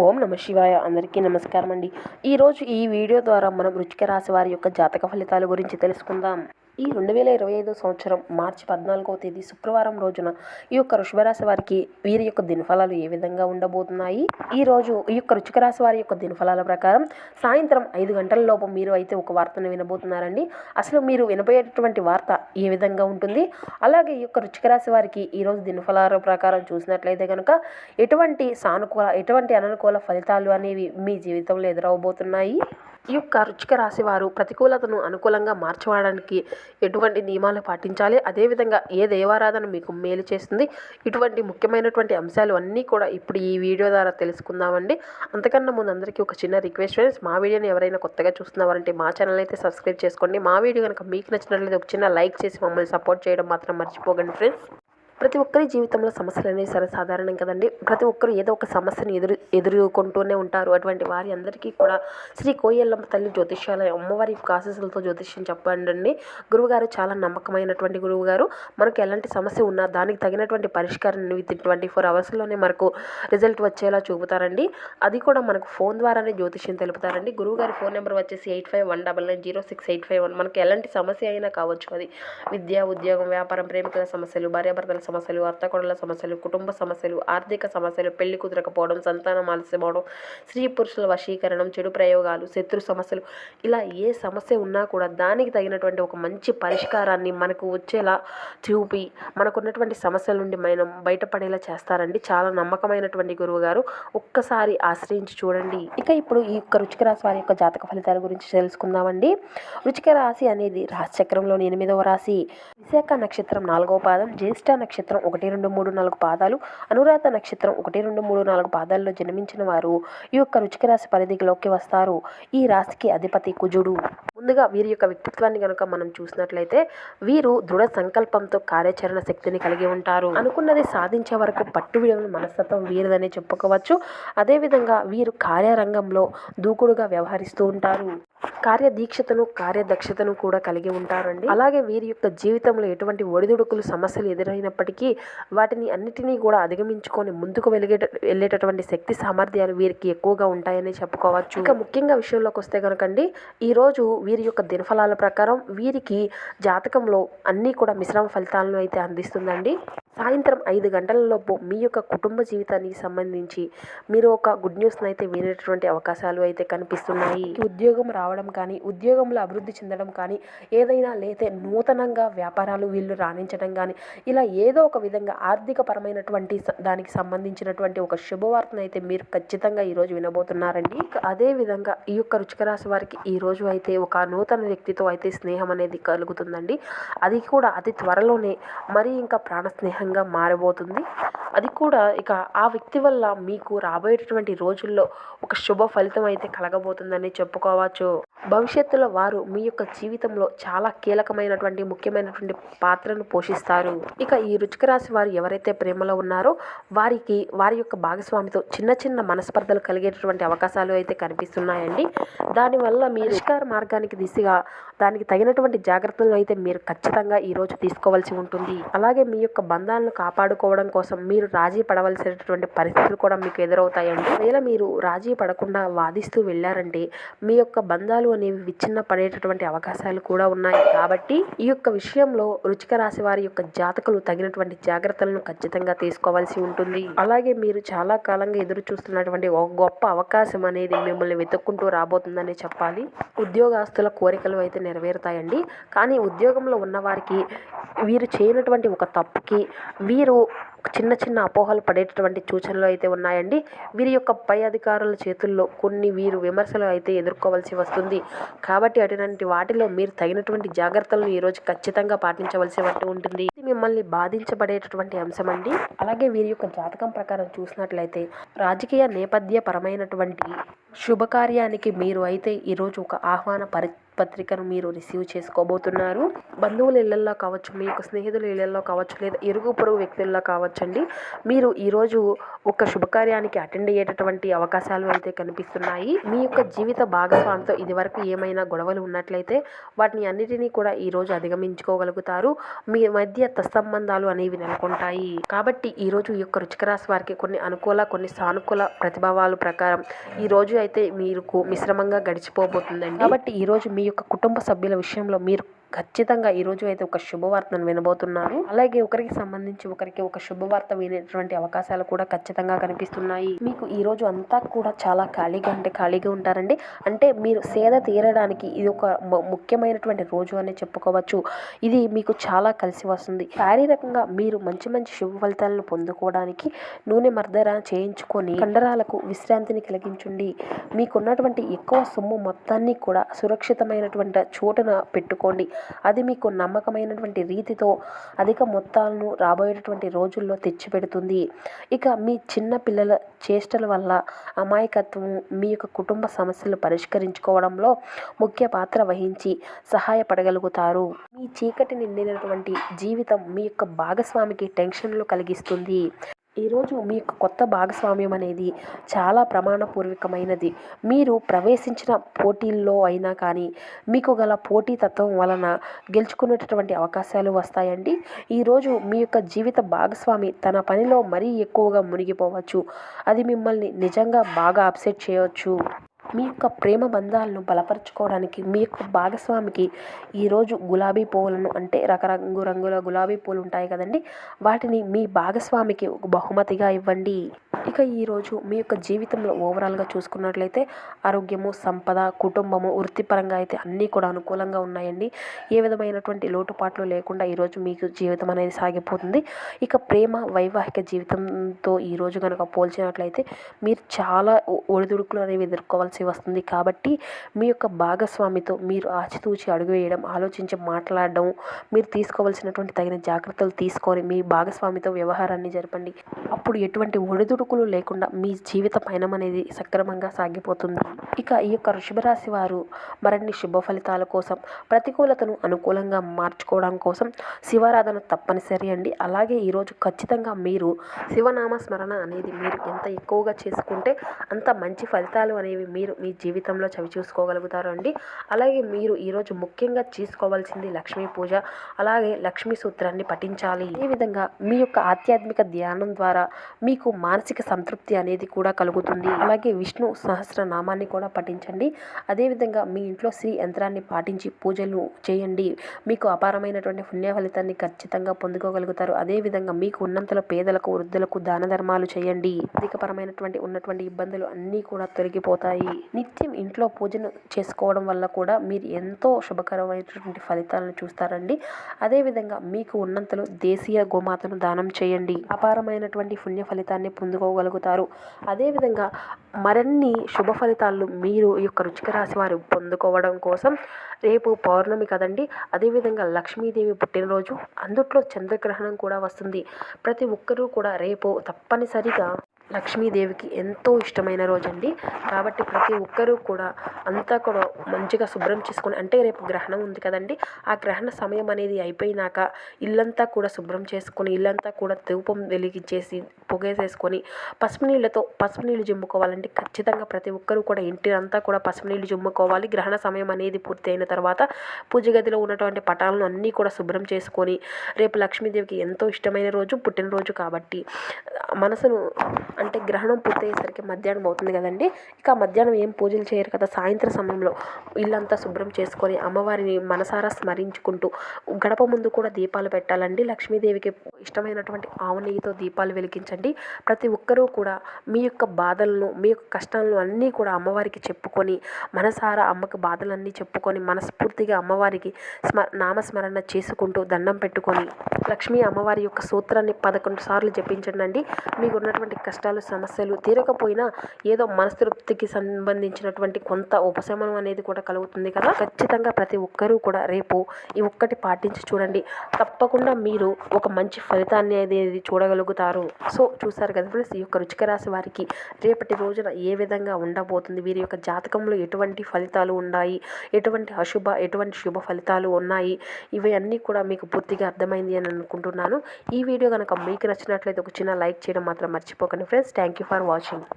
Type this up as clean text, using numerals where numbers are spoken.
ఓం నమ శివాయ. అందరికీ నమస్కారం అండి. ఈరోజు ఈ వీడియో ద్వారా మనం వృశ్చిక రాశి వారి యొక్క జాతక ఫలితాల గురించి తెలుసుకుందాం. ఈ 2025 సంవత్సరం మార్చి 14వ తేదీ శుక్రవారం రోజున ఈ యొక్క వృషభ రాశి వారికి వీరి యొక్క దినఫలాలు ఏ విధంగా ఉండబోతున్నాయి. ఈ రోజు ఈ యొక్క వృశ్చిక రాశి వారి యొక్క దినఫలాల ప్రకారం సాయంత్రం 5 గంటల లోపు మీరు అయితే ఒక వార్తను వినబోతున్నారండి. అసలు మీరు వినబోయేటటువంటి వార్త ఏ విధంగా ఉంటుంది, అలాగే ఈ యొక్క వృశ్చిక రాశి వారికి ఈరోజు దినఫలాల ప్రకారం చూసినట్లయితే కనుక ఎటువంటి అననుకూల ఫలితాలు అనేవి మీ జీవితంలో ఎదురవబోతున్నాయి. ఈ యొక్క వృశ్చిక రాశి వారు ప్రతికూలతను అనుకూలంగా మార్చడానికి ఎటువంటి నియమాలు పాటించాలి, అదేవిధంగా ఏ దేవారాధన మీకు మేలు చేస్తుంది, ఇటువంటి ముఖ్యమైనటువంటి అంశాలు అన్నీ కూడా ఇప్పుడు ఈ వీడియో ద్వారా తెలుసుకుందామండి. అంతకన్నా ముందు అందరికీ ఒక చిన్న రిక్వెస్ట్ ఫ్రెండ్స్, మా వీడియోని ఎవరైనా కొత్తగా చూస్తున్నారంటే మా ఛానల్ అయితే సబ్స్క్రైబ్ చేసుకోండి. మా వీడియో కనుక మీకు నచ్చినట్లయితే ఒక చిన్న లైక్ చేసి మమ్మల్ని సపోర్ట్ చేయడం మాత్రం మర్చిపోకండి ఫ్రెండ్స్. ప్రతి ఒక్కరి జీవితంలో సమస్యలు అనేవి సర్వసాధారణం కదండి. ప్రతి ఒక్కరు ఏదో ఒక సమస్యను ఎదుర్కొంటూనే ఉంటారు. అటువంటి వారి అందరికీ కూడా శ్రీ కోయల్లమ్మ తల్లి జ్యోతిష్యాలయం అమ్మవారి యొక్క ఆశీస్సులతో జ్యోతిష్యం చెప్పండి. గురువుగారు చాలా నమ్మకమైనటువంటి గురువుగారు. మనకు ఎలాంటి సమస్య ఉన్నా దానికి తగినటువంటి పరిష్కారాన్ని విత్ 24 అవర్స్లోనే మనకు రిజల్ట్ వచ్చేలా చూపుతారండి. అది కూడా మనకు ఫోన్ ద్వారానే జ్యోతిష్యం తెలుపుతారండి. గురువుగారి ఫోన్ నెంబర్ వచ్చేసి 8519906851. మనకు ఎలాంటి సమస్య అయినా కావచ్చు, అది విద్య, ఉద్యోగం, వ్యాపారం, ప్రేమికుల సమస్యలు, భార్యాభర్తల సమస్యలు, అత్తకొడల సమస్యలు, కుటుంబ సమస్యలు, ఆర్థిక సమస్యలు, పెళ్లి కుదరకపోవడం, సంతానం ఆలస్యమవడం, స్త్రీ పురుషుల వశీకరణం, చెడు ప్రయోగాలు, శత్రు సమస్యలు, ఇలా ఏ సమస్య ఉన్నా కూడా దానికి తగినటువంటి ఒక మంచి పరిష్కారాన్ని మనకు వచ్చేలా చూపి మనకున్నటువంటి సమస్యల నుండి మనం బయటపడేలా చేస్తారండి. చాలా నమ్మకమైనటువంటి గురువు గారు. ఒక్కసారి ఆశ్రయించి చూడండి. ఇక ఇప్పుడు ఈ యొక్క వృశ్చిక రాశి వారి యొక్క జాతక ఫలితాల గురించి తెలుసుకుందామండి. వృశ్చిక రాశి అనేది రాశి చక్రంలోని 8వ రాశి. విశాఖ నక్షత్రం 4వ పాదం, జ్యేష్ఠ నక్షత్రం 1, 2, 3, 4 పాదాలు, అనురాధ నక్షత్రం 1, 2, 3, 4 పాదాల్లో జన్మించిన వారు ఈ యొక్క వృశ్చిక రాశి పరిధిలోకి వస్తారు. ఈ రాశికి అధిపతి కుజుడు. ముందుగా వీరి యొక్క వ్యక్తిత్వాన్ని కనుక మనం చూసినట్లయితే వీరు దృఢ సంకల్పంతో కార్యాచరణ శక్తిని కలిగి ఉంటారు. అనుకున్నది సాధించే వరకు పట్టు విడవని మనస్తత్వం వీరిదని చెప్పుకోవచ్చు. అదేవిధంగా వీరు కార్యరంగంలో దూకుడుగా వ్యవహరిస్తూ ఉంటారు. కార్యదీక్షతను, కార్యదక్షతను కూడా కలిగి ఉంటారండి. అలాగే వీరి యొక్క జీవితంలో ఎటువంటి ఒడిదుడుకులు, సమస్యలు ఎదురైనప్పటికీ వాటిని అన్నిటినీ కూడా అధిగమించుకొని ముందుకు వెళ్ళేటటువంటి శక్తి సామర్థ్యాలు వీరికి ఎక్కువగా ఉంటాయని చెప్పుకోవచ్చు. ఇక ముఖ్యంగా విషయంలోకి వస్తే కనుకండి, ఈరోజు వీరి యొక్క దినఫలాల ప్రకారం వీరికి జాతకంలో అన్నీ కూడా మిశ్రమ ఫలితాలను అయితే అందిస్తుందండి. సాయంత్రం 5 గంటలలోపు మీ యొక్క కుటుంబ జీవితానికి సంబంధించి మీరు ఒక గుడ్ న్యూస్ని అయితే వినేటటువంటి అవకాశాలు అయితే కనిపిస్తున్నాయి. ఉద్యోగం రావడం కానీ, ఉద్యోగంలో అభివృద్ధి చెందడం కానీ, ఏదైనా లేతే నూతనంగా వ్యాపారాలు వీళ్ళు రాణించడం కానీ, ఇలా ఏదో ఒక విధంగా ఆర్థిక పరమైనటువంటి దానికి సంబంధించినటువంటి ఒక శుభవార్తను అయితే మీరు ఖచ్చితంగా ఈరోజు వినబోతున్నారండి. అదే విధంగా ఈ యొక్క వృశ్చిక రాశి వారికి ఈరోజు అయితే ఒక నూతన వ్యక్తితో అయితే స్నేహం అనేది కలుగుతుందండి. అది కూడా అతి త్వరలోనే మరి ఇంకా ప్రాణ స్నేహంగా మారబోతుంది. అది కూడా ఇక ఆ వ్యక్తి వల్ల మీకు రాబోయేటటువంటి రోజుల్లో ఒక శుభ ఫలితం అయితే కలగబోతుందని చెప్పుకోవచ్చు. భవిష్యత్తులో వారు మీ యొక్క జీవితంలో చాలా కీలకమైనటువంటి ముఖ్యమైనటువంటి పాత్రను పోషిస్తారు. ఇక ఈ వృశ్చిక రాశి వారు ఎవరైతే ప్రేమలో ఉన్నారో వారికి వారి యొక్క భాగస్వామితో చిన్న చిన్న మనస్పర్ధలు కలిగేటటువంటి అవకాశాలు అయితే కనిపిస్తున్నాయండి. దానివల్ల మీరు పరిష్కార మార్గానికి దిశగా దానికి తగినటువంటి జాగ్రత్తలు అయితే మీరు ఖచ్చితంగా ఈరోజు తీసుకోవాల్సి ఉంటుంది. అలాగే మీ యొక్క బంధాలను కాపాడుకోవడం కోసం మీరు రాజీ పడవలసినటువంటి పరిస్థితులు కూడా మీకు ఎదురవుతాయండి. ఒకవేళ మీరు రాజీ పడకుండా వాదిస్తూ వెళ్ళారంటే మీ యొక్క బంధాలు అనేవి విచ్ఛిన్న పడేటటువంటి అవకాశాలు కూడా ఉన్నాయి. కాబట్టి ఈ యొక్క విషయంలో వృశ్చిక రాశి వారి యొక్క జాతకులు తగినటువంటి జాగ్రత్తలను ఖచ్చితంగా తీసుకోవాల్సి ఉంటుంది. అలాగే మీరు చాలా కాలంగా ఎదురు చూస్తున్నటువంటి ఒక గొప్ప అవకాశం అనేది మిమ్మల్ని వెతుక్కుంటూ రాబోతుందని చెప్పాలి. ఉద్యోగస్తుల కోరికలు అయితే నెరవేరుతాయండి. కానీ ఉద్యోగంలో ఉన్నవారికి వీరు చేయనటువంటి ఒక తప్పుకి వీరు చిన్న చిన్న అపోహలు పడేటటువంటి సూచనలు అయితే ఉన్నాయండి. వీరి యొక్క పై అధికారుల చేతుల్లో కొన్ని వీరు విమర్శలు అయితే ఎదుర్కోవాల్సి వస్తుంది. కాబట్టి అటువంటి వాటిలో మీరు తగినటువంటి జాగ్రత్తలను ఈరోజు ఖచ్చితంగా పాటించవలసి ఉంటుంది. ఇది మిమ్మల్ని బాధించబడేటటువంటి అంశం అండి. అలాగే వీరి యొక్క జాతకం ప్రకారం చూసినట్లయితే రాజకీయ నేపథ్య పరమైనటువంటి శుభకార్యానికి మీరు అయితే ఈరోజు ఒక ఆహ్వాన పత్రికను మీరు రిసీవ్ చేసుకోబోతున్నారు. బంధువుల ఇళ్లల్లో కావచ్చు, మీ యొక్క స్నేహితుల ఇళ్లల్లో కావచ్చు, లేదా ఇరుగు పొరుగు వ్యక్తుల్లో కావచ్చండి, మీరు ఈరోజు ఒక శుభకార్యానికి అటెండ్ అయ్యేటటువంటి అవకాశాలు అయితే కనిపిస్తున్నాయి. మీ యొక్క జీవిత భాగస్వామితో ఇదివరకు ఏమైనా గొడవలు ఉన్నట్లయితే వాటిని అన్నిటినీ కూడా ఈరోజు అధిగమించుకోగలుగుతారు. మీ మధ్య తత్సంబంధాలు అనేవి నెలకొంటాయి. కాబట్టి ఈరోజు ఈ యొక్క వృశ్చిక రాశి వారికి కొన్ని అనుకూల, కొన్ని సానుకూల ప్రతిభావాల ప్రకారం ఈ రోజు అయితే మీకు మిశ్రమంగా గడిచిపోబోతుందండి. కాబట్టి ఈరోజు మీ యొక్క కుటుంబ సభ్యుల విషయంలో మీరు ఖచ్చితంగా ఈరోజు అయితే ఒక శుభవార్తను వినబోతున్నారు. అలాగే ఒకరికి సంబంధించి ఒకరికి ఒక శుభవార్త వినేటువంటి అవకాశాలు కూడా ఖచ్చితంగా కనిపిస్తున్నాయి. మీకు ఈ రోజు అంతా కూడా చాలా ఖాళీగా ఉంటారండి. అంటే మీరు సేద తీరడానికి ఇది ఒక ముఖ్యమైనటువంటి రోజు అని చెప్పుకోవచ్చు. ఇది మీకు చాలా కలిసి వస్తుంది. శారీరకంగా మీరు మంచి శుభ ఫలితాలను పొందుకోవడానికి నూనె మర్దన చేయించుకొని కండరాలకు విశ్రాంతిని కలిగించండి. మీకున్నటువంటి ఎక్కువ సొమ్ము మొత్తాన్ని కూడా సురక్షితమైనటువంటి చోటున పెట్టుకోండి. అది మీకు నమ్మకమైనటువంటి రీతితో అధిక మొత్తాలను రాబోయేటటువంటి రోజుల్లో తెచ్చిపెడుతుంది. ఇక మీ చిన్న పిల్లల చేష్టల వల్ల అమాయకత్వం మీ యొక్క కుటుంబ సమస్యలు పరిష్కరించుకోవడంలో ముఖ్య పాత్ర వహించి సహాయపడగలుగుతారు. మీ చీకటి నిండినటువంటి జీవితం మీ యొక్క భాగస్వామికి టెన్షన్లు కలిగిస్తుంది. ఈరోజు మీ యొక్క కొత్త భాగస్వామ్యం అనేది చాలా ప్రమాణపూర్వకమైనది. మీరు ప్రవేశించిన పోటీల్లో అయినా కానీ మీకు గల పోటీతత్వం వలన గెలుచుకునేటటువంటి అవకాశాలు వస్తాయండి. ఈరోజు మీ యొక్క జీవిత భాగస్వామి తన పనిలో మరీ ఎక్కువగా మునిగిపోవచ్చు. అది మిమ్మల్ని నిజంగా బాగా అప్సెట్ చేయవచ్చు. మీ యొక్క ప్రేమ బంధాలను బలపరుచుకోవడానికి మీ యొక్క భాగస్వామికి ఈరోజు గులాబీ పువ్వులను, అంటే రంగుల గులాబీ పూలు ఉంటాయి కదండి, వాటిని మీ భాగస్వామికి ఒక బహుమతిగా ఇవ్వండి. ఇక ఈరోజు మీ యొక్క జీవితంలో ఓవరాల్గా చూసుకున్నట్లయితే ఆరోగ్యము, సంపద, కుటుంబము, వృత్తిపరంగా అయితే అన్నీ కూడా అనుకూలంగా ఉన్నాయండి. ఏ విధమైనటువంటి లోటుపాట్లు లేకుండా ఈరోజు మీకు జీవితం అనేది సాగిపోతుంది. ఇక ప్రేమ, వైవాహిక జీవితంతో ఈరోజు కనుక పోల్చినట్లయితే మీరు చాలా ఒడిదుడుకులు అనేవి ఎదుర్కోవాల్సి వస్తుంది. కాబట్టి మీ యొక్క భాగస్వామితో మీరు ఆచితూచి అడుగు వేయడం, ఆలోచించి మాట్లాడడం, మీరు తీసుకోవాల్సినటువంటి తగిన జాగ్రత్తలు తీసుకొని మీ భాగస్వామితో వ్యవహారాన్ని జరపండి. అప్పుడు ఎటువంటి ఒడిదుడుకులు లేకుండా మీ జీవిత పయనం అనేది సక్రమంగా సాగిపోతుంది. ఇక ఈ యొక్క వృషభ రాశి వారు మరిన్ని శుభ ఫలితాల కోసం, ప్రతికూలతను అనుకూలంగా మార్చుకోవడం కోసం శివారాధన తప్పనిసరి అండి. అలాగే ఈరోజు ఖచ్చితంగా మీరు శివనామ స్మరణ అనేది మీరు ఎంత ఎక్కువగా చేసుకుంటే అంత మంచి ఫలితాలు అనేవి మీరు మీ జీవితంలో చవి చూసుకోగలుగుతారు అండి. అలాగే మీరు ఈరోజు ముఖ్యంగా చేసుకోవాల్సింది లక్ష్మీ పూజ, అలాగే లక్ష్మీ సూత్రాన్ని పఠించాలి. ఈ విధంగా మీ యొక్క ఆధ్యాత్మిక ధ్యానం ద్వారా మీకు మానసిక సంతృప్తి అనేది కూడా కలుగుతుంది. అలాగే విష్ణు సహస్రనామాన్ని కూడా పఠించండి. అదేవిధంగా మీ ఇంట్లో శ్రీ యంత్రాన్ని పాటించి పూజలు చేయండి. మీకు అపారమైనటువంటి పుణ్య ఫలితాన్ని ఖచ్చితంగా పొందుకోగలుగుతారు. అదేవిధంగా మీకు ఉన్నంతలో పేదలకు, వృద్ధులకు దాన ధర్మాలు చేయండి. ఆర్థికపరమైనటువంటి ఉన్నటువంటి ఇబ్బందులు అన్నీ కూడా తొలగిపోతాయి. నిత్యం ఇంట్లో పూజను చేసుకోవడం వల్ల కూడా మీరు ఎంతో శుభకరమైనటువంటి ఫలితాలను చూస్తారండి. అదేవిధంగా మీకు ఉన్నంతలో దేశీయ గోమాతను దానం చేయండి. అపారమైనటువంటి పుణ్య ఫలితాన్ని పొందుకోగలుగుతారు. అదేవిధంగా మరిన్ని శుభ ఫలితాలు మీరు ఈ యొక్క వృశ్చిక రాశి వారు పొందుకోవడం కోసం రేపు పౌర్ణమి కదండి, అదేవిధంగా లక్ష్మీదేవి పుట్టినరోజు, అందుట్లో చంద్రగ్రహణం కూడా వస్తుంది. ప్రతి ఒక్కరూ కూడా రేపు తప్పనిసరిగా లక్ష్మీదేవికి ఎంతో ఇష్టమైన రోజు అండి. కాబట్టి ప్రతి ఒక్కరూ కూడా అంతా కూడా మంచిగా శుభ్రం చేసుకొని, అంటే రేపు గ్రహణం ఉంది కదండి, ఆ గ్రహణ సమయం అనేది అయిపోయినాక ఇల్లంతా కూడా శుభ్రం చేసుకొని, ఇల్లంతా కూడా ధూపం వెలిగించేసి పొగేసేసుకొని పసుపు నీళ్ళు జుమ్ముకోవాలండి. ఖచ్చితంగా ప్రతి ఒక్కరూ కూడా ఇంటినంతా కూడా పసుపు నీళ్ళు జుమ్ముకోవాలి. గ్రహణ సమయం అనేది పూర్తి అయిన తర్వాత పూజ గదిలో ఉన్నటువంటి పటాలను అన్నీ కూడా శుభ్రం చేసుకొని, రేపు లక్ష్మీదేవికి ఎంతో ఇష్టమైన రోజు, పుట్టినరోజు కాబట్టి మనసును, అంటే గ్రహణం పూర్తయ్యేసరికి మధ్యాహ్నం అవుతుంది కదండి, ఇక మధ్యాహ్నం ఏం పూజలు చేయరు కదా, సాయంత్రం సమయంలో ఇల్లంతా శుభ్రం చేసుకొని అమ్మవారిని మనసారా స్మరించుకుంటూ గడప ముందు కూడా దీపాలు పెట్టాలండి. లక్ష్మీదేవికి ఇష్టమైనటువంటి ఆవు నెయ్యితో దీపాలు వెలిగించండి. ప్రతి ఒక్కరూ కూడా మీ యొక్క బాధలను, మీ యొక్క కష్టాలను అన్నీ కూడా అమ్మవారికి చెప్పుకొని, మనసారా అమ్మకు బాధలన్నీ చెప్పుకొని, మనస్ఫూర్తిగా అమ్మవారికి నామస్మరణ చేసుకుంటూ దండం పెట్టుకొని లక్ష్మీ అమ్మవారి యొక్క సూత్రాన్ని 11 సార్లు జపించండి. మీకు ఉన్నటువంటి కష్టాలు కష్టాలు సమస్యలు తీరకపోయినా ఏదో మనస్తృప్తికి సంబంధించినటువంటి కొంత ఉపశమనం అనేది కూడా కలుగుతుంది కదా. ఖచ్చితంగా ప్రతి ఒక్కరూ కూడా రేపు ఈ ఒక్కటి పాటించి చూడండి. తప్పకుండా మీరు ఒక మంచి ఫలితాన్ని అనేది చూడగలుగుతారు. సో చూసారు కదా ఫ్రెండ్స్, ఈ యొక్క వృశ్చిక రాశి వారికి రేపటి రోజున ఏ విధంగా ఉండబోతుంది, వీరి యొక్క జాతకంలో ఎటువంటి ఫలితాలు ఉన్నాయి, ఎటువంటి శుభ ఫలితాలు ఉన్నాయి, ఇవి అన్నీ కూడా మీకు పూర్తిగా అర్థమైంది అని అనుకుంటున్నాను. ఈ వీడియో కనుక మీకు నచ్చినట్లయితే ఒక చిన్న లైక్ చేయడం మాత్రం మర్చిపోకండి friends. Thank you for watching.